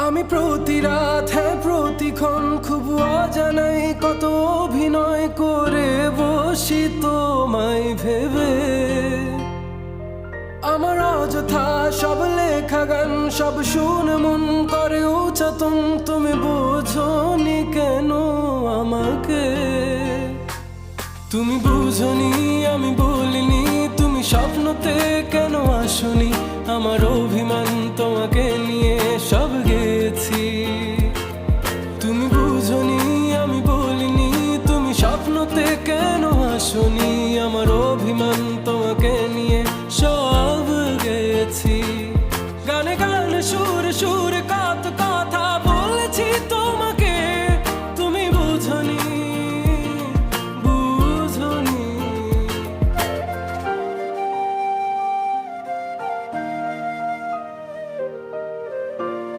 আমি প্রতি রাত প্রতিক্ষণ খুব অজানাই কত অভিনয় করে বসি তোমায় ভেবে। আমার অযথা সব লেখা গান সব শুনে মন করে উচ্চাতন, তুমি বোঝনি কেন আমাকে? তুমি বুঝনি আমি বলিনি, তুমি স্বপ্নতে কেন আসনি? আমার অভিমান তোমাকে নিয়ে সব